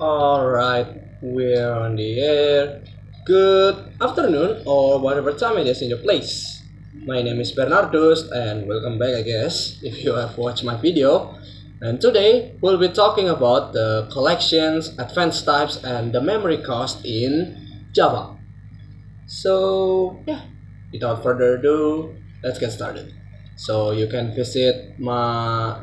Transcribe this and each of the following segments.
Alright, we're on the air. Good afternoon, or whatever time it is in your place. My name is Bernardus, and welcome back, I guess, if you have watched my video. And today, we'll be talking about the collections, advanced types, and the memory cost in Java. So, yeah, without further ado, let's get started. So you can visit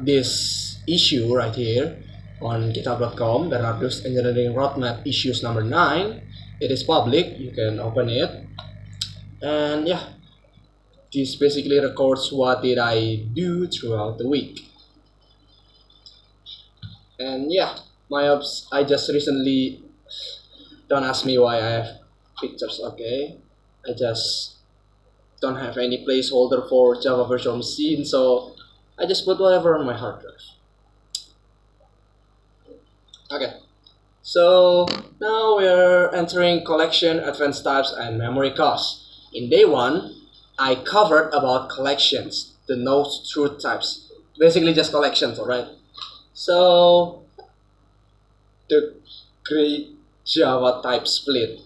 this issue right here on github.com, Bernardus Engineering Roadmap issues number 9. It is public, you can open it. And yeah, this basically records what did I do throughout the week. And yeah, I just recently, don't ask me why I have pictures, okay? I just don't have any placeholder for Java virtual machine, so I just put whatever on my hard drive. Okay, so now we're entering collection, advanced types, and memory costs. In day 1, I covered about collections, the nodes, truth types, basically just collections, alright? So the great Java type split.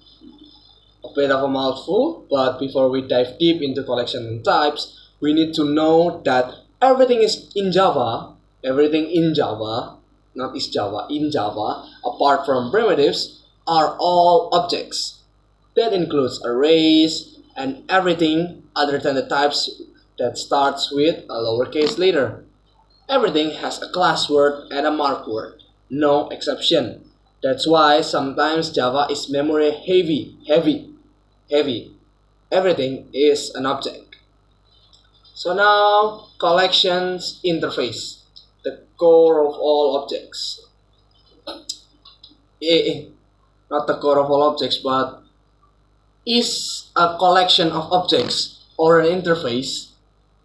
A bit of a mouthful, but before we dive deep into collection and types, we need to know that everything in Java, not is Java, in Java, apart from primitives, are all objects. That includes arrays and everything other than the types that starts with a lowercase letter. Everything has a class word and a mark word, no exception. That's why sometimes Java is memory heavy. Everything is an object. So now, collections interface, the core of all objects. Not the core of all objects, but is a collection of objects or an interface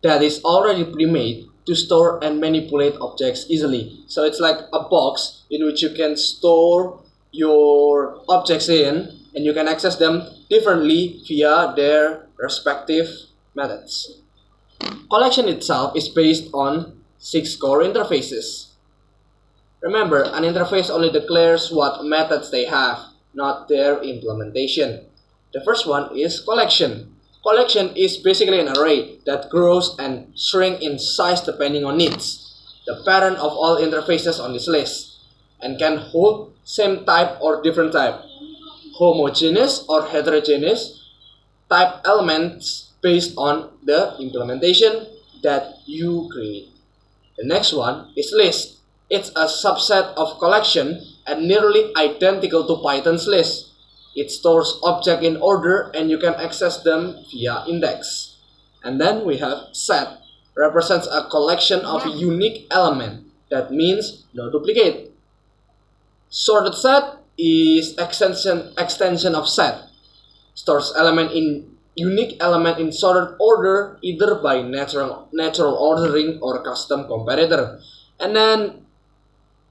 that is already pre-made to store and manipulate objects easily. So it's like a box in which you can store your objects in, and you can access them differently via their respective methods. Collection itself is based on 6 core interfaces. Remember, an interface only declares what methods they have, not their implementation. The first one is collection. Collection is basically an array that grows and shrinks in size depending on needs. The parent of all interfaces on this list, and can hold same type or different type, homogeneous or heterogeneous type elements based on the implementation that you create. The next one is list. It's a subset of collection and nearly identical to Python's list. It stores objects in order and you can access them via index. And then we have set, represents a collection of unique elements. That means no duplicate. Sorted set is extension of set. Stores unique element in sorted order either by natural ordering or custom comparator. And then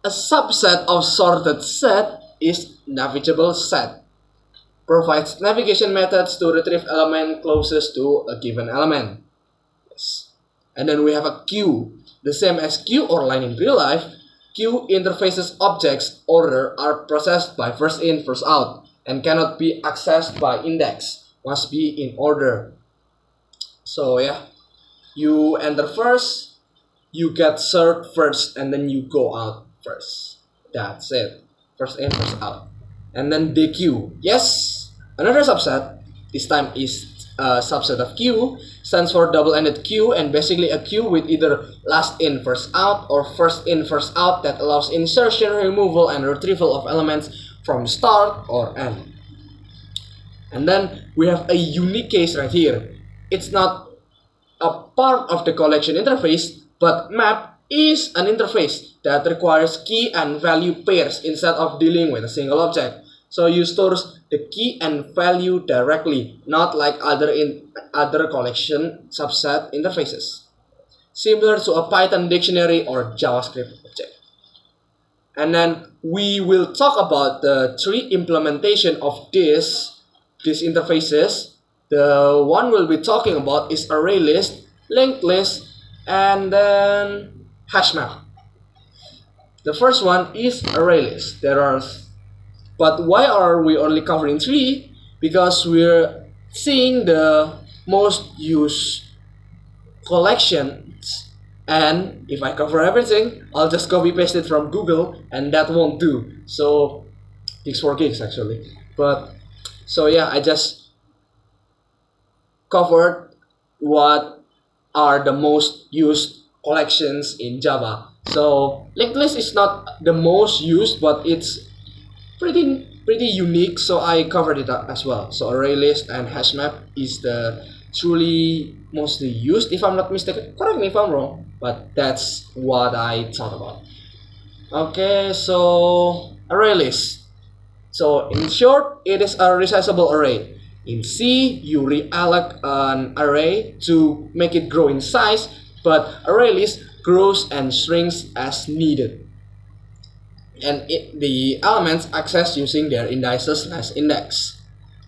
a subset of sorted set is navigable set. Provides navigation methods to retrieve element closest to a given element. Yes. And then we have a queue. The same as queue or line in real life, queue interfaces objects order are processed by first in, first out, and cannot be accessed by index, must be in order. So yeah, you enter first, you get served first, and then you go out first. That's it. First in, first out. And then the queue. Yes, another subset, this time is a subset of queue, stands for double-ended queue, and basically a queue with either last in, first out, or first in, first out that allows insertion, removal, and retrieval of elements from start or end. And then we have a unique case right here. It's not a part of the collection interface, but map is an interface that requires key and value pairs instead of dealing with a single object. So you store the key and value directly, not like other collection subset interfaces, similar to a Python dictionary or JavaScript object. And then we will talk about the 3 implementation of these interfaces. The one we'll be talking about is ArrayList, LinkedList, and then HashMap. The first one is ArrayList. There are But why are we only covering 3? Because we're seeing the most used collections, and if I cover everything, I'll just copy paste it from Google, and that won't do. So gigs for gigs actually. But so yeah, I just covered what are the most used collections in Java. So LinkedList is not the most used, but it's pretty unique, so I covered it up as well. So ArrayList and HashMap is the truly mostly used, if I'm not mistaken. Correct me if I'm wrong, but that's what I thought about. Okay, so ArrayList. So in short, it is a resizable array. In C, you reallocate an array to make it grow in size, but ArrayList grows and shrinks as needed. And the elements accessed using their indices / index.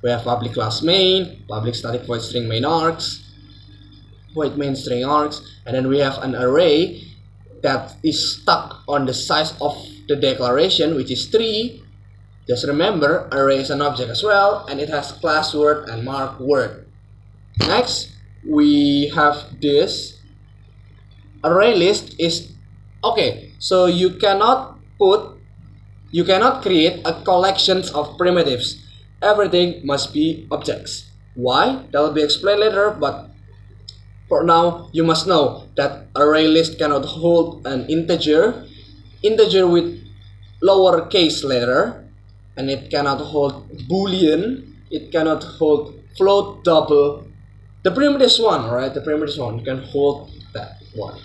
We have public class main, public static void string main args, void main string args, and then we have an array that is stuck on the size of the declaration, which is 3. Just remember, array is an object as well, and it has class word and mark word. Next, we have this array list is okay. So you cannot create a collection of primitives. Everything must be objects. Why? That will be explained later, but for now, you must know that ArrayList cannot hold an integer with lowercase letter, and it cannot hold boolean, it cannot hold float, double. The primitive one, right? The primitive one can hold that one.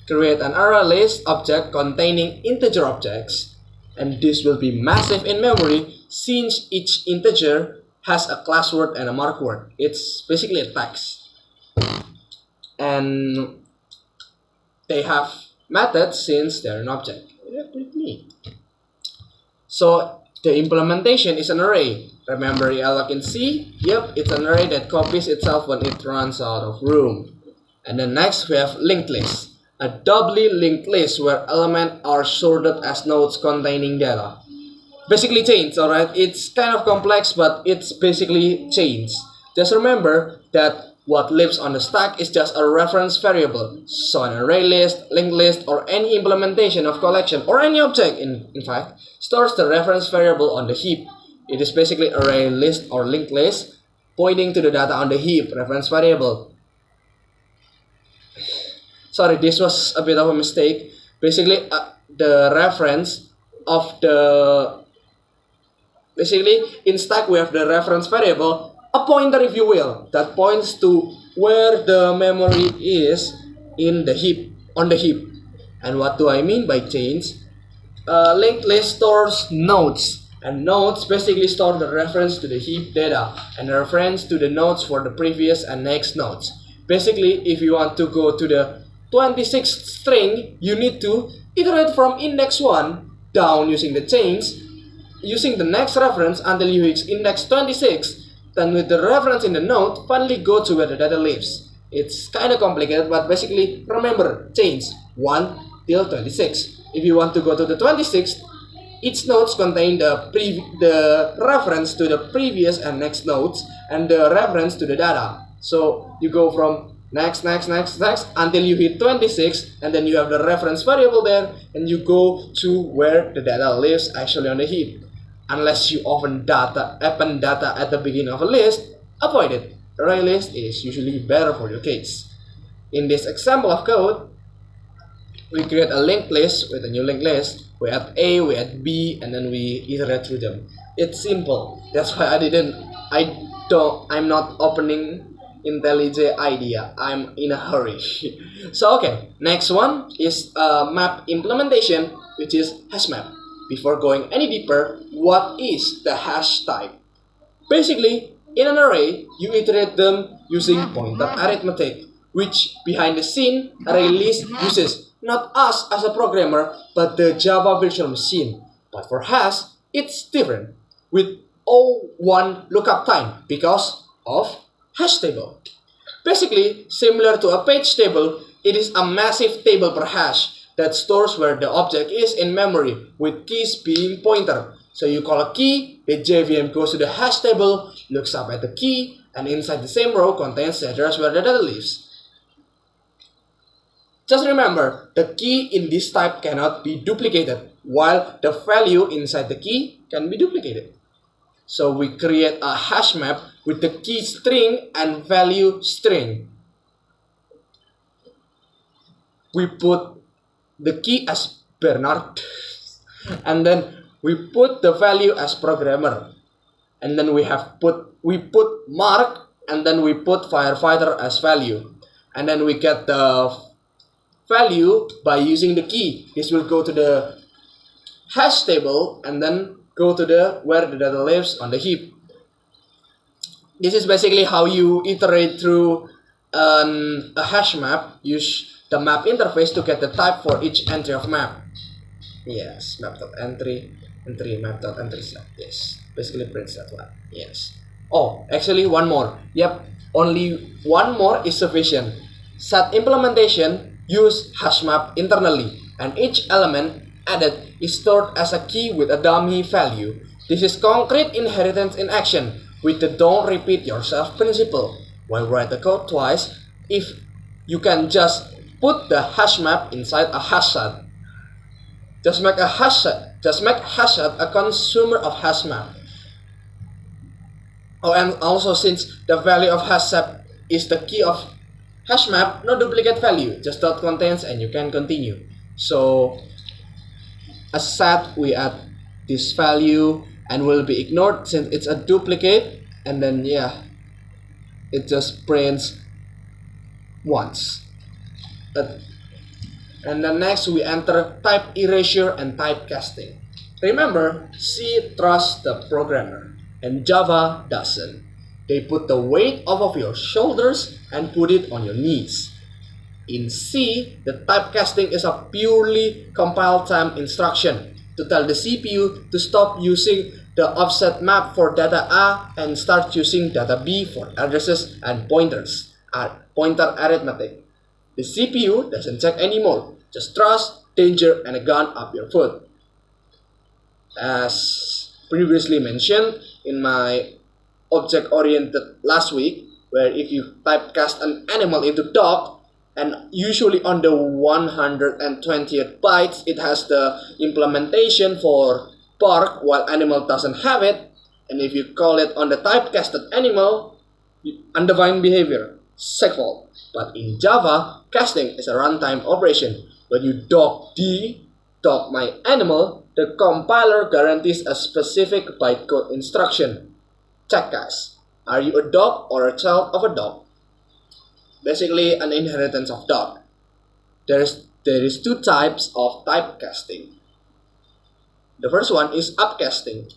Create an ArrayList object containing integer objects, and this will be massive in memory since each integer has a class word and a mark word. It's basically a text. And they have methods since they're an object. Yeah, pretty neat. So the implementation is an array. Remember reallocate in C? Yep, it's an array that copies itself when it runs out of room. And then next we have linked list. A doubly linked list where elements are sorted as nodes containing data. Basically chains, alright? It's kind of complex, but it's basically chains. Just remember that what lives on the stack is just a reference variable. So an array list, linked list, or any implementation of collection, or any object in fact, stores the reference variable on the heap. It is basically array list or linked list pointing to the data on the heap, reference variable. Sorry, this was a bit of a mistake. Basically, the reference of the... Basically, in stack we have the reference variable, a pointer if you will, that points to where the memory is in the heap, on the heap. And what do I mean by chains? Linked list stores nodes, and nodes basically store the reference to the heap data and the reference to the nodes for the previous and next nodes. Basically, if you want to go to the 26th string, you need to iterate from index 1 down using the chains, using the next reference until you hit index 26, then with the reference in the node, finally go to where the data lives. It's kind of complicated, but basically remember chains 1 till 26. If you want to go to the 26th, each nodes contain the reference to the previous and next nodes and the reference to the data. So you go from next until you hit 26, and then you have the reference variable there, and you go to where the data lives actually on the heap. Unless you append data at the beginning of a list, avoid it. ArrayList is usually better for your case. In this example of code, we create a linked list with a new linked list. We add A, we add B, and then we iterate through them. It's simple. That's why I'm not opening IntelliJ IDEA. I'm in a hurry. So okay, next one is a map implementation, which is HashMap. Before going any deeper, what is the hash type? Basically, in an array, you iterate them using pointer arithmetic, which behind the scene, ArrayList uses not us as a programmer, but the Java virtual machine. But for hash, it's different, with O1 lookup time because of hash table. Basically, similar to a page table, it is a massive table per hash that stores where the object is in memory, with keys being pointer. So you call a key, the JVM goes to the hash table, looks up at the key, and inside the same row contains the address where the data lives. Just remember, the key in this type cannot be duplicated, while the value inside the key can be duplicated. So we create a hash map with the key string and value string. We put the key as Bernard, and then we put the value as programmer, and then we put Mark, and then we put firefighter as value, and then we get the value by using the key. This will go to the hash table and then go to the where the data lives on the heap. This is basically how you iterate through a hash map. Use the map interface to get the type for each entry of map. Yes, map.entry, entry map.entry set. Yes, basically prints that one. Yes. Oh, actually one more. Yep, only one more is sufficient. Set implementation use HashMap internally, and each element added is stored as a key with a dummy value. This is concrete inheritance in action with the don't repeat yourself principle. Why write the code twice if you can just put the HashMap inside a HashSet? Just make HashSet a consumer of HashMap. Oh, and also since the value of HashSet is the key of HashMap, no duplicate value, just dot contains and you can continue. So as set, we add this value and will be ignored since it's a duplicate, and then yeah, it just prints once. And then next we enter type erasure and typecasting. Remember, C trusts the programmer and Java doesn't. They put the weight off of your shoulders and put it on your knees. In C, the typecasting is a purely compile time instruction to tell the CPU to stop using the offset map for data A and start using data B for addresses and pointers, pointer arithmetic. The CPU doesn't check anymore, just trust, danger, and a gun up your foot. As previously mentioned in my object-oriented last week, where if you typecast an animal into dog, and usually on the 120th bytes, it has the implementation for bark while animal doesn't have it, and if you call it on the typecasted animal, undefined behavior, segfault. But in Java, casting is a runtime operation. When you dog my animal, the compiler guarantees a specific bytecode instruction. Checkcast. Are you a dog or a child of a dog? Basically an inheritance of dog. There is two types of typecasting. The first one is upcasting.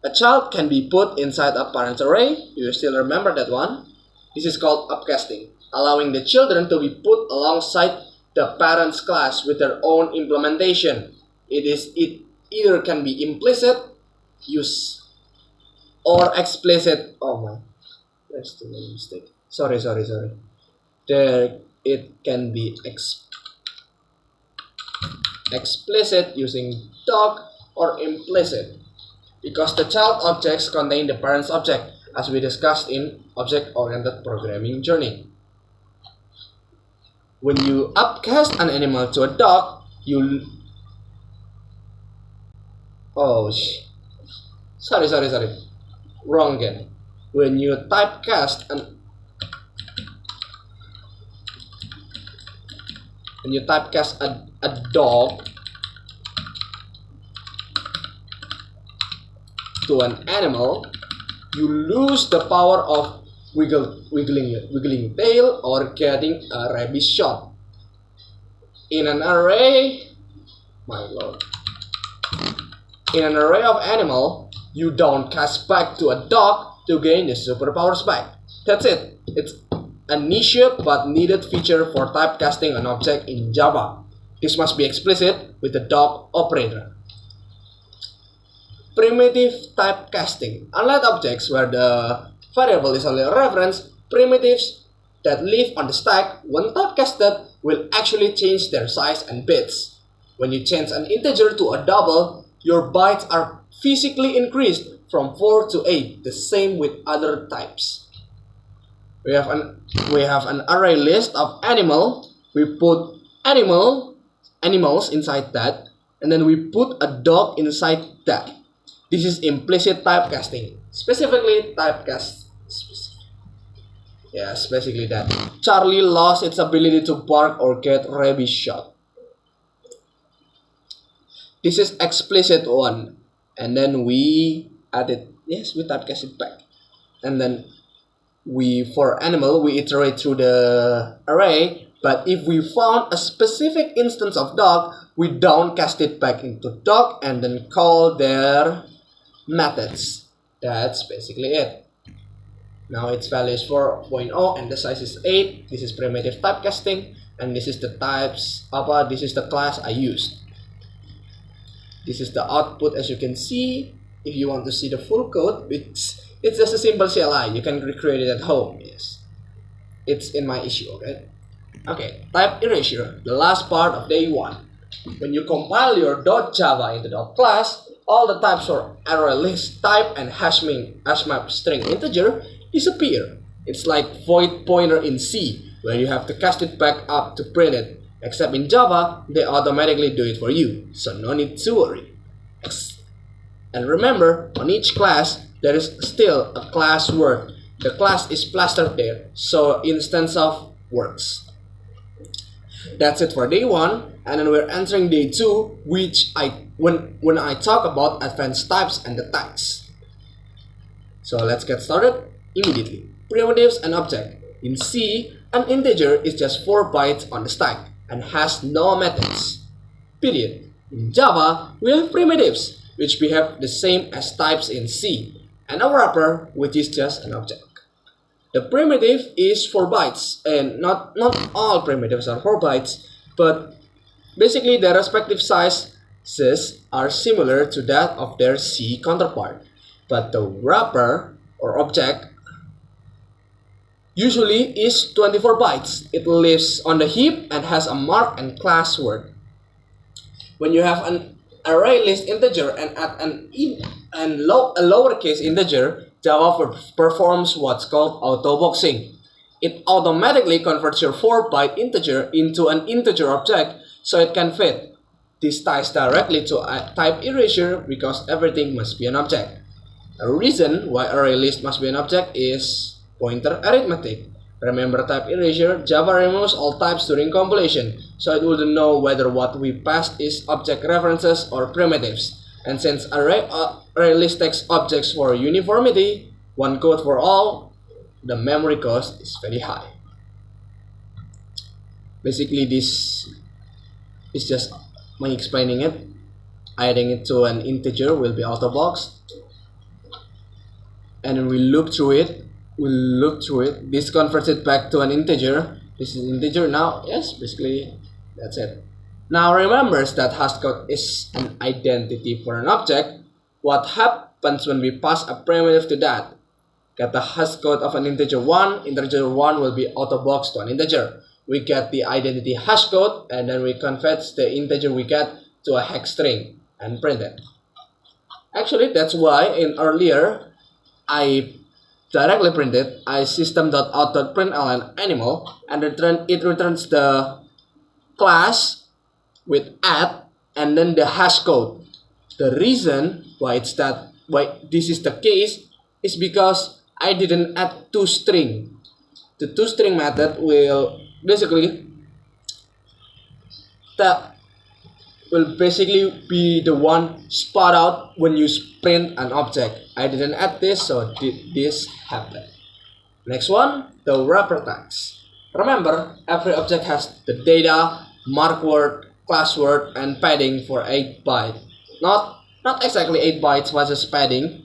A child can be put inside a parent array. You still remember that one? This is called upcasting, allowing the children to be put alongside the parent's class with their own implementation. It either can be implicit use or explicit. Oh my, there's too many mistake. Sorry. There it can be explicit using dog or implicit because the child objects contain the parent's object, as we discussed in object-oriented programming journey. When you upcast an animal to a dog, sorry, wrong again. When you typecast a dog to an animal, you lose the power of wiggling tail or getting a rabies shot. In an array, in an array of animal, you don't cast back to a dog to gain the superpowers back. That's it. It's a niche but needed feature for typecasting an object in Java. This must be explicit with the dog operator. Primitive typecasting. Unlike objects where the variable is only a reference, primitives that live on the stack, when typecasted, will actually change their size and bits. When you change an integer to a double, your bytes are physically increased from 4 to 8, the same with other types. We have an array list of animal. We put animals inside that, and then we put a dog inside that. This is implicit typecasting. Specifically typecast. Yes, basically that. Charlie lost its ability to bark or get rabies shot. This is explicit one, and then we added, yes, we typecast it back, and then for animal we iterate through the array. But if we found a specific instance of dog, we downcast it back into dog and then call their methods. That's basically it. Now its value is 4.0 and the size is 8. This is primitive typecasting, and this is the types. This is the class I used. This is the output, as you can see. If you want to see the full code, it's just a simple CLI. You can recreate it at home. Yes, it's in my issue. Okay, type erasure, the last part of day 1. When you compile your .java into .class, all the types for ArrayList type and HashMap string integer disappear. It's like void pointer in C, where you have to cast it back up to print it. Except in Java, they automatically do it for you, so no need to worry. And remember, on each class, there is still a class word. The class is plastered there, so instance of works. That's it for day 1, and then we're entering day 2, which when I talk about advanced types and the tags. So let's get started immediately. Primitives and object. In C, an integer is just 4 bytes on the stack and has no methods. Period. In Java, we have primitives, which behave the same as types in C, and a wrapper, which is just an object. The primitive is 4 bytes, and not all primitives are 4 bytes, but basically their respective sizes are similar to that of their C counterpart. But the wrapper or object usually is 24 bytes. It lives on the heap and has a mark and class word. When you have an array list integer and add a lowercase integer, Java performs what's called autoboxing. It automatically converts your 4-byte integer into an integer object so it can fit. This ties directly to type erasure because everything must be an object. A reason why array list must be an object is pointer arithmetic. Remember type erasure, Java removes all types during compilation, so it wouldn't know whether what we passed is object references or primitives. And since ArrayList takes objects for uniformity, one code for all, the memory cost is very high. Basically, this is just me explaining it. Adding it to an integer will be autoboxed, and we look through it. This converts it back to an integer. This is integer now. Yes, basically that's it. Now remember that hashcode is an identity for an object. What happens when we pass a primitive to that? Get the hashcode of an integer 1. Integer 1 will be autoboxed to an integer. We get the identity hashcode, and then we convert the integer we get to a hex string and print it. Actually, that's why in earlier I directly printed system.out.println animal, and it returns the class with add and then the hash code. The reason why this is the case is because I didn't add toString. The toString method will basically be the one spot out when you print an object. I didn't add this, so this happened. Next one, the wrapper tags. Remember, every object has the data, mark word, class word, and padding for 8 bytes. Not exactly 8 bytes, but just padding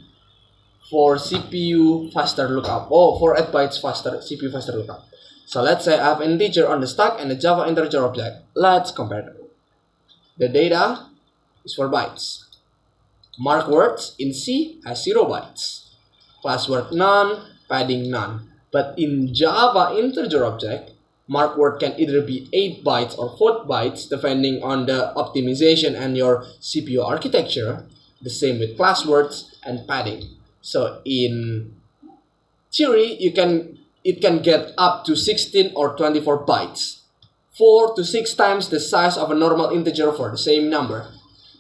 for CPU faster lookup. For 8 bytes faster CPU faster lookup. So let's say I have an integer on the stack and a Java integer object. Let's compare them. The data is 4 bytes. Mark words in C has 0 bytes. Class word none, padding none. But in Java integer object, mark word can either be 8 bytes or 4 bytes depending on the optimization and your CPU architecture. The same with class words and padding. So in theory, it can get up to 16 or 24 bytes, 4 to 6 times the size of a normal integer for the same number.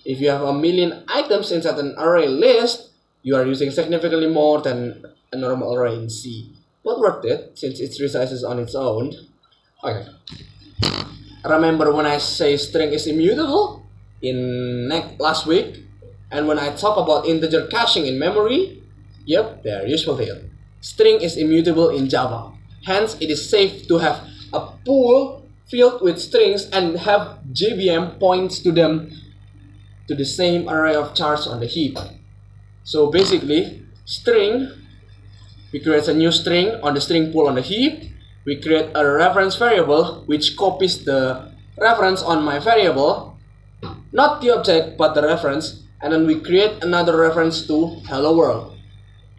If you have a million items inside an array list, you are using significantly more than a normal array in C, but worth it since it resizes on its own. Okay. Remember when I say string is immutable in last week, and when I talk about integer caching in memory? Yep, they're useful here. String is immutable in Java. Hence, it is safe to have a pool filled with strings and have JVM points to them to the same array of chars on the heap. So basically, string, we create a new string on the string pool on the heap. We create a reference variable which copies the reference on my variable, not the object but the reference, and then we create another reference to hello world.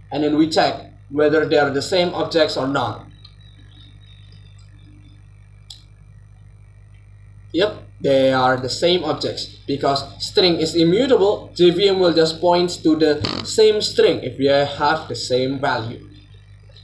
And then we check whether they are the same objects or not. Yep, they are the same objects. Because string is immutable, JVM will just point to the same string if we have the same value.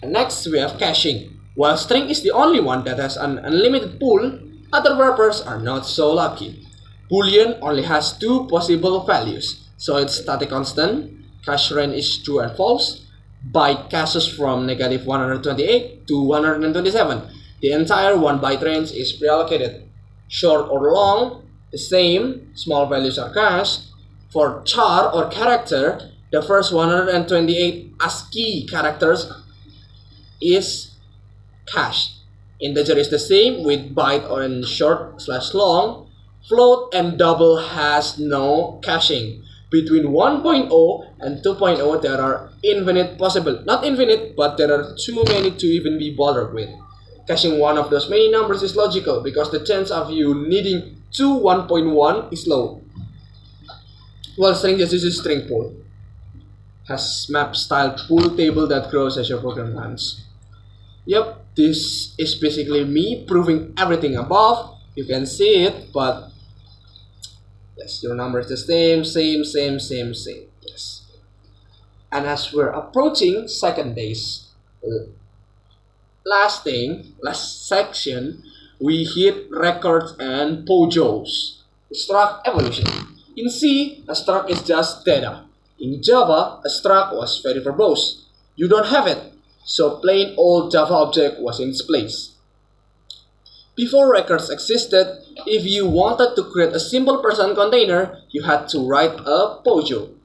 And next we have caching. While string is the only one that has an unlimited pool, other wrappers are not so lucky. Boolean only has 2 possible values, so its static constant, cache range is true and false, byte caches from negative 128 to 127. The entire 1 byte range is pre-allocated. Short or long, the same, small values are cached. For char or character, the first 128 ASCII characters is cached. Integer is the same with byte or in short / long. Float and double has no caching. Between 1.0 and 2.0 there are infinite possible, not infinite, but there are too many to even be bothered with. Caching one of those many numbers is logical because the chance of you needing 1.1 is low. Well, string just uses string pool. HashMap style pool table that grows as your program runs. Yep, this is basically me proving everything above. You can see it, but yes, your number is the same. Yes. And as we're approaching second days, last section, we hit records and POJOs. Struct evolution. In C, a struct is just data. In Java, a struct was very verbose. You don't have it, so plain old Java object was in its place. Before records existed, if you wanted to create a simple person container, you had to write a POJO.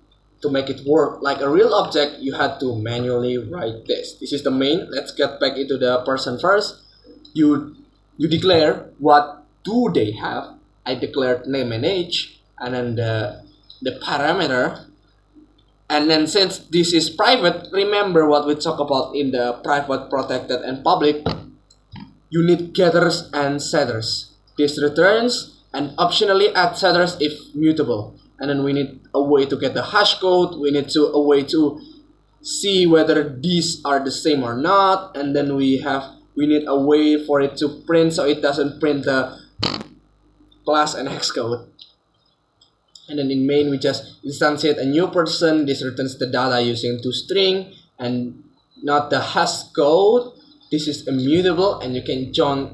To make it work like a real object, you had to manually write this. This is the main. Let's get back into the person first. You declare what do they have. I declared name and age, and then the parameter. And then since this is private, remember what we talked about in the private, protected, and public. You need getters and setters. This returns and optionally add setters if mutable. And then we need a way to get the hash code. We need a way to see whether these are the same or not. And then we need a way for it to print so it doesn't print the class and hex code. And then in main we just instantiate a new person. This returns the data using toString and not the hash code. This is immutable and you can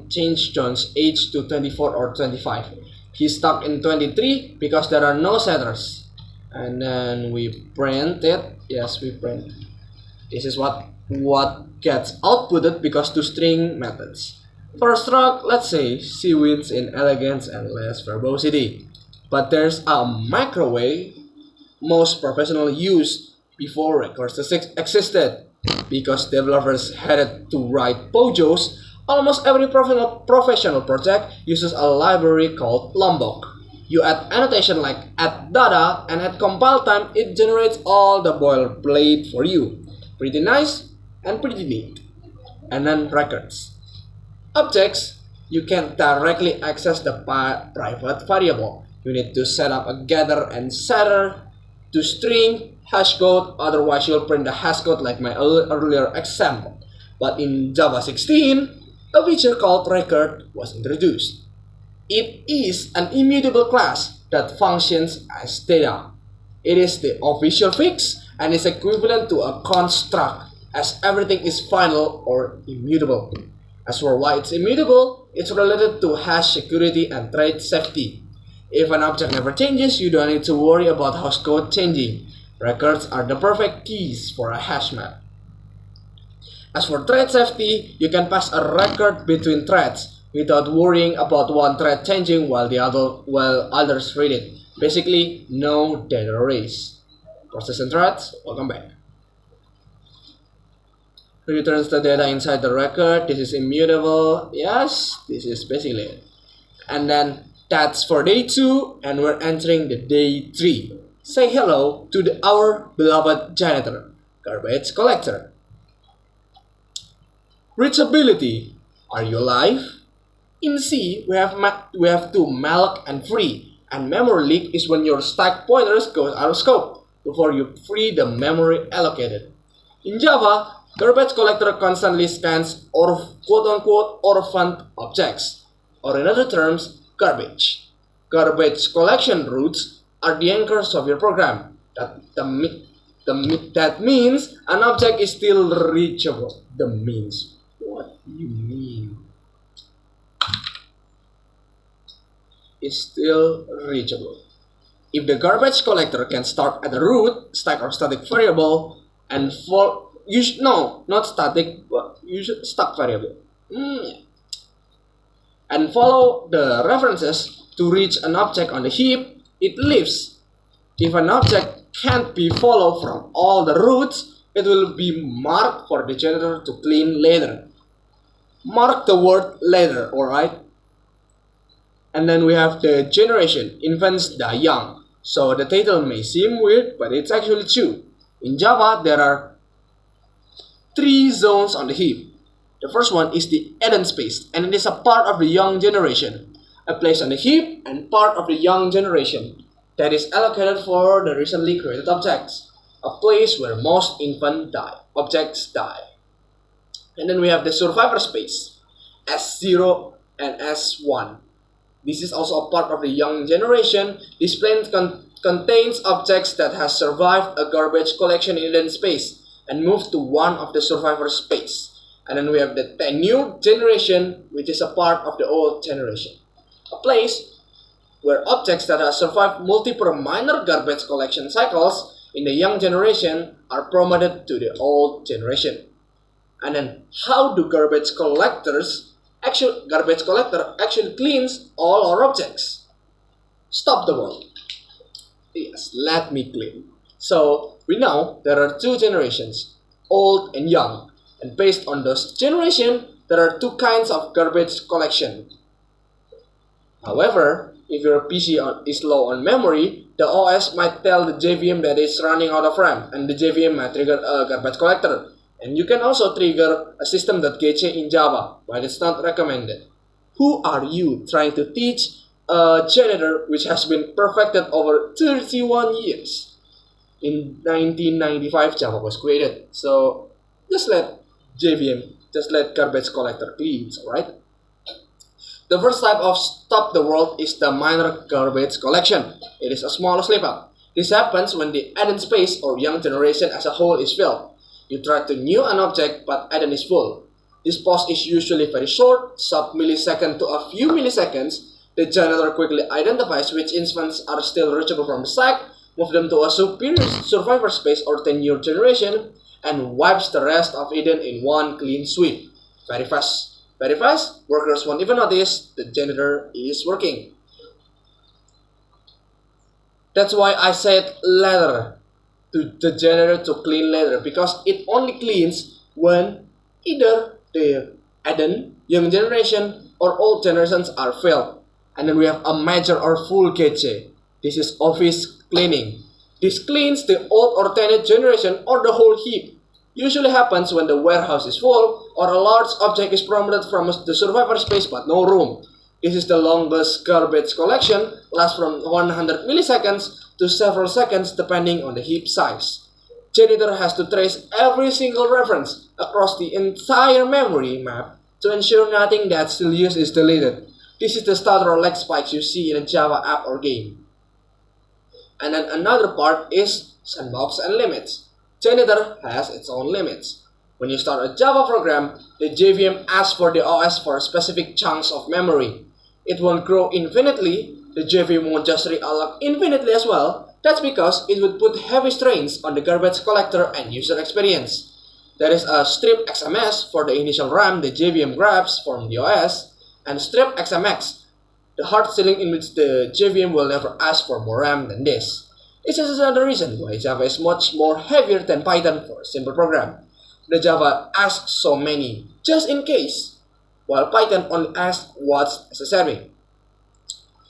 change John's age to 24 or 25. He's stuck in 23 because there are no setters. And then we print it. Yes, we print. This is what gets outputted because toString methods. For a struct, let's say C wins in elegance and less verbosity. But there's a macro way most professionals used before records existed. Because developers had to write POJOs, almost every professional project uses a library called Lombok. You add annotation like add data, and at compile time, it generates all the boilerplate for you. Pretty nice and pretty neat. And then records. Objects, you can directly access the private variable. You need to set up a getter and setter to string hash code, otherwise you'll print the hash code like my earlier example. But in Java 16, a feature called record was introduced. It is an immutable class that functions as data. It is the official fix and is equivalent to a construct as everything is final or immutable. As for why it's immutable, it's related to hash security and thread safety. If an object never changes, you don't need to worry about hash code changing. Records are the perfect keys for a hash map. As for thread safety, you can pass a record between threads without worrying about one thread changing while others read it. Basically, no data erase. Process and threads, welcome back. Returns the data inside the record. This is immutable. Yes, this is basically it. And then that's for day 2, and we're entering the day 3. Say hello to our beloved janitor, garbage collector. Reachability. Are you alive? In C, we have to malloc and free, and memory leak is when your stack pointers goes out of scope before you free the memory allocated. In Java, garbage collector constantly scans quote-unquote orphaned objects, or in other terms, garbage. Garbage collection routes are the anchors of your program. That means an object is still reachable. The means. What do you mean? Is still reachable. If the garbage collector can start at the root, stack or static variable, and not static, but stack variable, and follow the references to reach an object on the heap, it lives. If an object can't be followed from all the routes, it will be marked for the janitor to clean later. Mark the word later, alright? And then we have the generation, infants die young. So the title may seem weird, but it's actually true. In Java, there are 3 zones on the heap. The first one is the hidden space, and it is a part of the young generation. A place on the heap and part of the young generation that is allocated for the recently created objects. A place where most objects die. And then we have the survivor space, S0 and S1. This is also a part of the young generation. This plane contains objects that has survived a garbage collection in hidden space and moved to one of the survivor space. And then we have the new generation, which is a part of the old generation. A place where objects that have survived multiple minor garbage collection cycles in the young generation are promoted to the old generation. And then how do garbage collector actually cleans all our objects? Stop the world. Yes, let me clean. So we know there are 2 generations, old and young. And based on those generations, there are 2 kinds of garbage collection. However, if your PC is low on memory, the OS might tell the JVM that it's running out of RAM, and the JVM might trigger a garbage collector. And you can also trigger a system.gc in Java, but it's not recommended. Who are you trying to teach a janitor which has been perfected over 31 years? In 1995, Java was created. So just let garbage collector cleans, alright? The first type of stop the world is the minor garbage collection. It is a small slip up. This happens when the hidden space or young generation as a whole is filled. You try to new an object, but hidden is full. This pause is usually very short, sub-millisecond to a few milliseconds. The janitor quickly identifies which infants are still reachable from the stack, move them to a superior survivor space or tenure generation, and wipes the rest of hidden in one clean sweep. Very fast. Very fast, workers won't even notice the janitor is working. That's why I said later. To the janitor to clean later, because it only cleans when either the hidden, young generation, or old generations are filled. And then we have a major or full GC. This is office cleaning. This cleans the old or tenured generation or the whole heap. Usually happens when the warehouse is full or a large object is promoted from the survivor space but no room. This is the longest garbage collection, lasts from 100 milliseconds to several seconds depending on the heap size. Janitor has to trace every single reference across the entire memory map to ensure nothing that's still used is deleted. This is the stutter or lag spikes you see in a Java app or game. And then another part is sandbox and limits. Janitor has its own limits. When you start a Java program, the JVM asks for the OS for specific chunks of memory. It won't grow infinitely, the JVM won't just reallocate infinitely as well. That's because it would put heavy strains on the garbage collector and user experience. There is a strip XMS for the initial RAM the JVM grabs from the OS, and strip XMX, the hard ceiling in which the JVM will never ask for more RAM than this. It's just another reason why Java is much more heavier than Python for a simple program. The Java asks so many, just in case, while Python only asks what's necessary.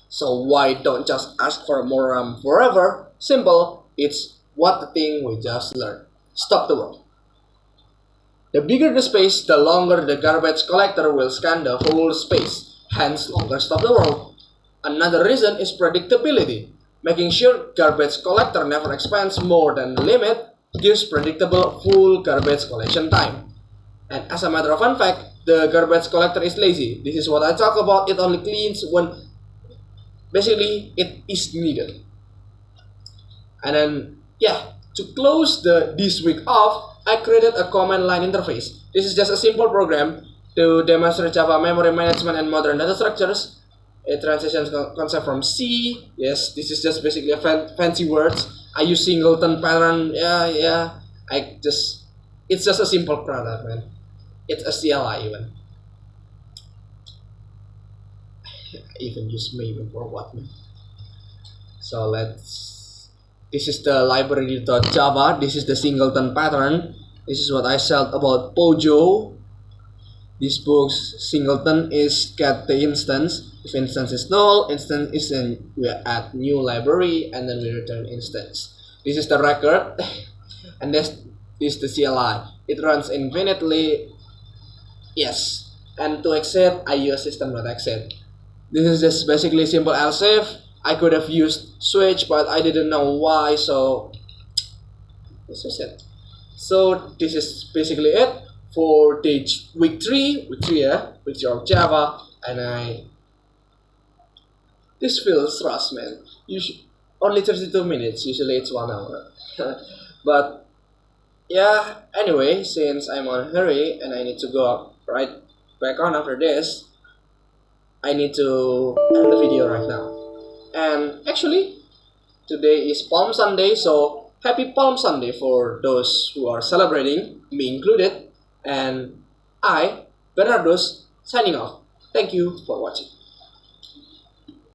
So why don't just ask for more RAM forever? Simple, it's what the thing we just learned. Stop the world. The bigger the space, the longer the garbage collector will scan the whole space, hence longer stop the world. Another reason is predictability. Making sure garbage collector never expands more than the limit gives predictable full garbage collection time. And as a matter of fun fact, the garbage collector is lazy. This is what I talk about, it only cleans when basically it is needed. And then, yeah, to close this week off, I created a command line interface. This is just a simple program to demonstrate Java memory management and modern data structures. It transitions concept from C. Yes, this is just basically a fancy words. I use singleton pattern. Yeah. It's just a simple product, man. It's a CLI even. I even use Maven for what, man? So this is the library.java. This is the singleton pattern. This is what I said about Pojo. This book's singleton is get the instance. If instance is null, instance is in, we add new library and then we return instance. This is the record, and this is the CLI. It runs infinitely. Yes, and to exit, I use system.exit. This is just basically simple else if. I could have used switch, but I didn't know why, so this is it. So this is basically it for week 3 of Java, and this feels rushed, man. Only 32 minutes, usually it's 1 hour. But yeah, anyway, since I'm on a hurry and I need to go up right back on after this, I need to end the video right now. And actually, today is Palm Sunday, so happy Palm Sunday for those who are celebrating, me included. And I, Bernardus, signing off. Thank you for watching.